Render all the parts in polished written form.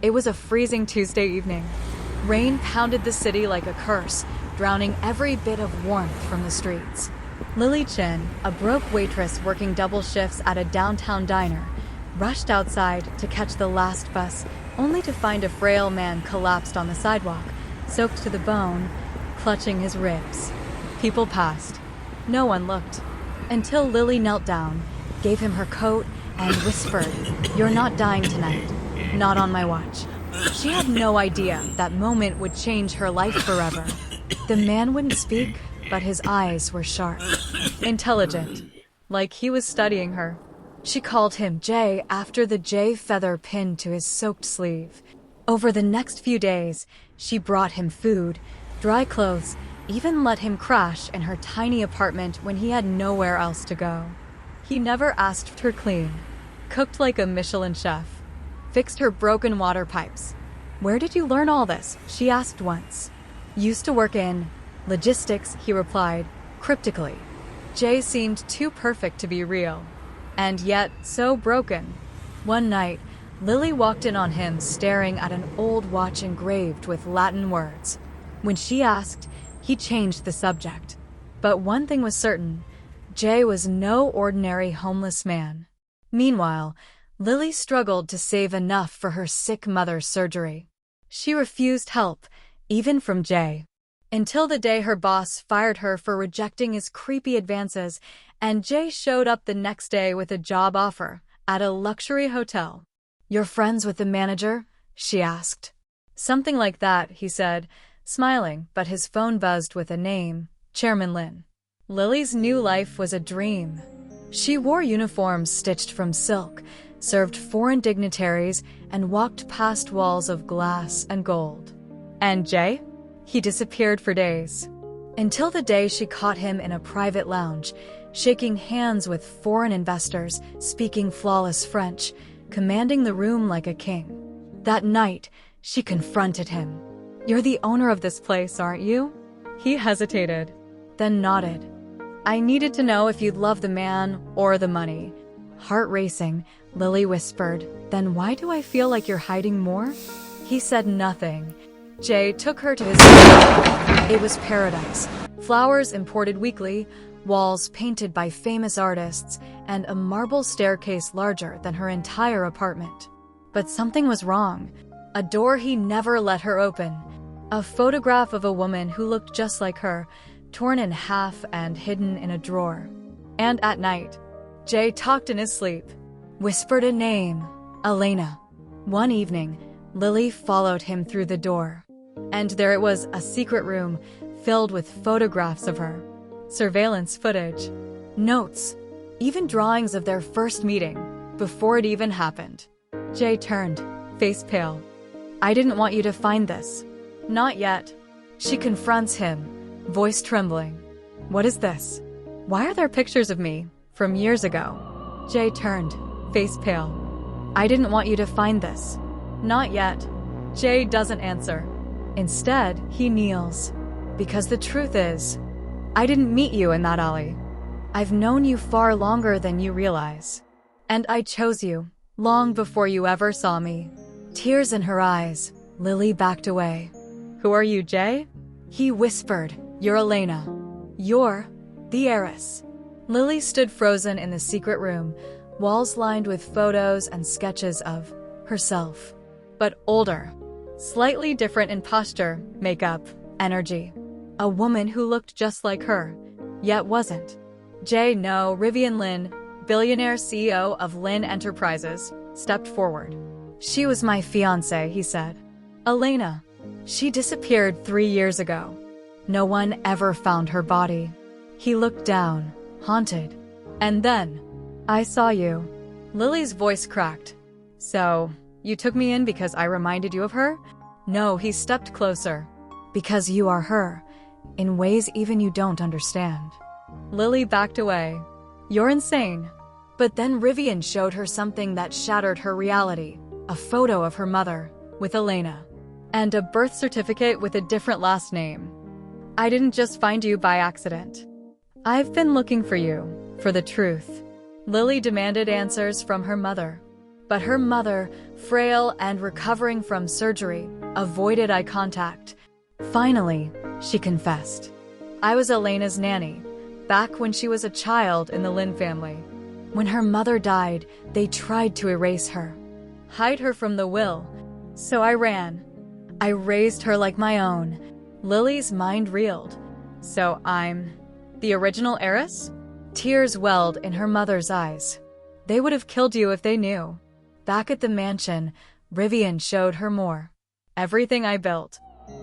It was a freezing Tuesday evening. Rain pounded the city like a curse, drowning every bit of warmth from the streets. Lily Chin, a broke waitress working double shifts at a downtown diner, rushed outside to catch the last bus, only to find a frail man collapsed on the sidewalk, soaked to the bone, clutching his ribs. People passed. No one looked. Until Lily knelt down, gave him her coat, and whispered, "You're not dying tonight. Not on my watch." She had no idea that moment would change her life forever. The man wouldn't speak, but his eyes were sharp. Intelligent, like he was studying her. She called him Jay after the Jay feather pinned to his soaked sleeve. Over the next few days, she brought him food, dry clothes, even let him crash in her tiny apartment when he had nowhere else to go. He never asked her clean, cooked like a Michelin chef, fixed her broken water pipes. "Where did you learn all this?" she asked once. "Used to work in logistics," he replied, cryptically. Jay seemed too perfect to be real, and yet so broken. One night, Lily walked in on him staring at an old watch engraved with Latin words. When she asked, he changed the subject. But one thing was certain: Jay was no ordinary homeless man. Meanwhile, Lily struggled to save enough for her sick mother's surgery. She refused help, even from Jay. Until the day her boss fired her for rejecting his creepy advances, and Jay showed up the next day with a job offer at a luxury hotel. "You're friends with the manager?" she asked. "Something like that," he said, smiling, but his phone buzzed with a name: Chairman Lin. Lily's new life was a dream. She wore uniforms stitched from silk, served foreign dignitaries, and walked past walls of glass and gold. And Jay? He disappeared for days. Until the day she caught him in a private lounge, shaking hands with foreign investors, speaking flawless French, commanding the room like a king. That night, she confronted him. "You're the owner of this place, aren't you?" He hesitated, then nodded. "I needed to know if you'd love the man or the money." Heart racing, Lily whispered, "Then why do I feel like you're hiding more?" He said nothing. Jay took her to his room. It was paradise. Flowers imported weekly, walls painted by famous artists, and a marble staircase larger than her entire apartment. But something was wrong. A door he never let her open. A photograph of a woman who looked just like her, torn in half and hidden in a drawer. And at night, Jay talked in his sleep, whispered a name: Elena. One evening, Lily followed him through the door. And there it was, a secret room filled with photographs of her. Surveillance footage, notes, even drawings of their first meeting, before it even happened. Jay turned, face pale. "I didn't want you to find this." "Not yet." She confronts him, voice trembling. "What is this? Why are there pictures of me from years ago?" Jay turned, face pale. "I didn't want you to find this." "Not yet." Jay doesn't answer. Instead, he kneels. "Because the truth is, I didn't meet you in that alley. I've known you far longer than you realize. And I chose you, long before you ever saw me." Tears in her eyes, Lily backed away. "Who are you, Jay?" He whispered, "You're Elena. You're the heiress." Lily stood frozen in the secret room, walls lined with photos and sketches of herself. But older, slightly different in posture, makeup, energy. A woman who looked just like her, yet wasn't. Jay No, Rivian Lin, billionaire CEO of Lin Enterprises, stepped forward. "She was my fiancée," he said. "Elena. She disappeared 3 years ago. No one ever found her body." He looked down, haunted. "And then, I saw you." Lily's voice cracked. "So, you took me in because I reminded you of her?" "No," he stepped closer. "Because you are her, in ways even you don't understand." Lily backed away. "You're insane." But then Rivian showed her something that shattered her reality. A photo of her mother, with Elena. And a birth certificate with a different last name. "I didn't just find you by accident. I've been looking for you, for the truth." Lily demanded answers from her mother. But her mother, frail and recovering from surgery, avoided eye contact. Finally, she confessed. I was Elena's nanny, back when she was a child in the Lin family. When her mother died, they tried to erase her, hide her from the will. So I ran. I raised her like my own. Lily's mind reeled. So I'm the original heiress? Tears welled in her mother's eyes. They would have killed you if they knew. Back at the mansion, Rivian showed her more. Everything I built.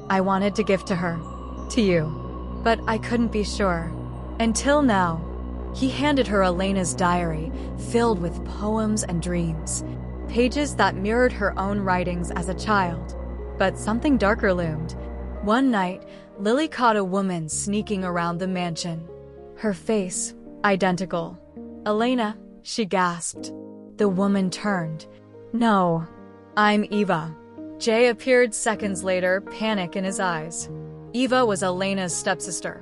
I wanted to give to her. To you. But I couldn't be sure. Until now. He handed her Elena's diary, filled with poems and dreams. Pages that mirrored her own writings as a child. But something darker loomed. One night, Lily caught a woman sneaking around the mansion. Her face, identical. Elena, she gasped. The woman turned. No, I'm Eva. Jay appeared seconds later, panic in his eyes. Eva was Elena's stepsister.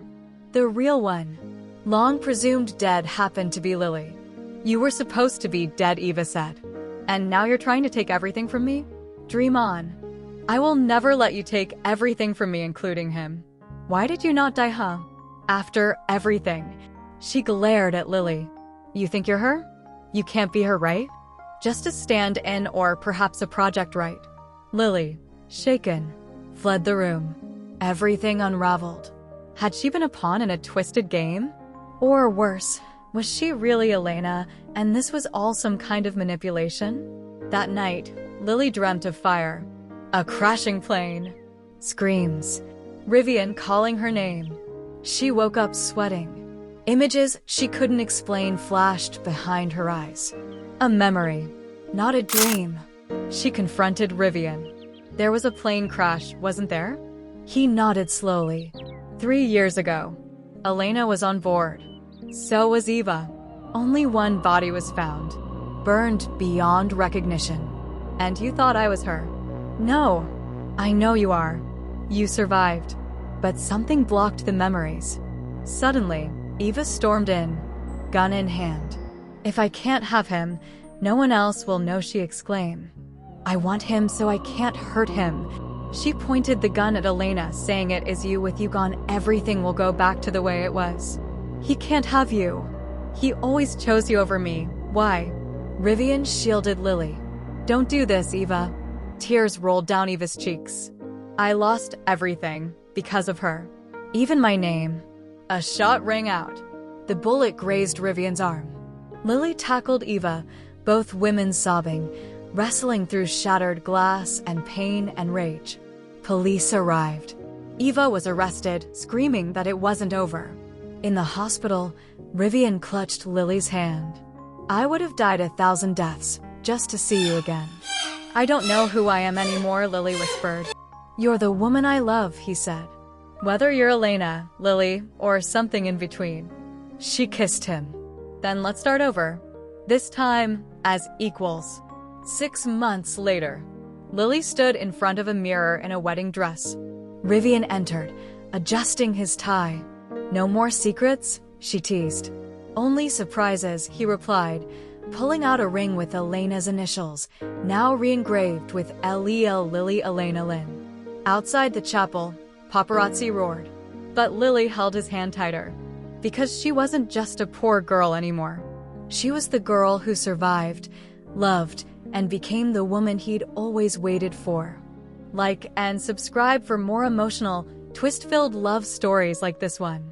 The real one. Long presumed dead happened to be Lily. You were supposed to be dead, Eva said. And now you're trying to take everything from me? Dream on. I will never let you take everything from me, including him. Why did you not die, huh? After everything. She glared at Lily. You think you're her? You can't be her, right? Just a stand-in or perhaps a project, right? Lily, shaken, fled the room. Everything unraveled. Had she been a pawn in a twisted game? Or worse, was she really Elena, and this was all some kind of manipulation? That night, Lily dreamt of fire. A crashing plane. Screams. Rivian calling her name. She woke up sweating. Images she couldn't explain flashed behind her eyes. A memory, not a dream. She confronted Rivian. There was a plane crash, wasn't there? He nodded slowly. 3 years ago. Elena was on board. So was Eva. Only one body was found. Burned beyond recognition. And you thought I was her. No. I know you are. You survived. But something blocked the memories. Suddenly, Eva stormed in, gun in hand. If I can't have him, no one else will know, she exclaimed. I want him so I can't hurt him. She pointed the gun at Elena, saying it is you, with you gone, everything will go back to the way it was. He can't have you. He always chose you over me. Why? Rivian shielded Lily. Don't do this, Eva. Tears rolled down Eva's cheeks. I lost everything because of her. Even my name. A shot rang out. The bullet grazed Rivian's arm. Lily tackled Eva, both women sobbing, wrestling through shattered glass and pain and rage. Police arrived. Eva was arrested, screaming that it wasn't over. In the hospital, Rivian clutched Lily's hand. I would have died 1,000 deaths just to see you again. I don't know who I am anymore, Lily whispered. You're the woman I love, he said. Whether you're Elena, Lily, or something in between. She kissed him. Then let's start over. This time, as equals. 6 months later, Lily stood in front of a mirror in a wedding dress. Rivian entered, adjusting his tie. No more secrets, she teased. Only surprises, he replied, pulling out a ring with Elena's initials, now re-engraved with L.E.L. Lily Elena Lin. Outside the chapel, paparazzi roared. But Lily held his hand tighter. Because she wasn't just a poor girl anymore. She was the girl who survived, loved, and became the woman he'd always waited for. Like and subscribe for more emotional, twist-filled love stories like this one.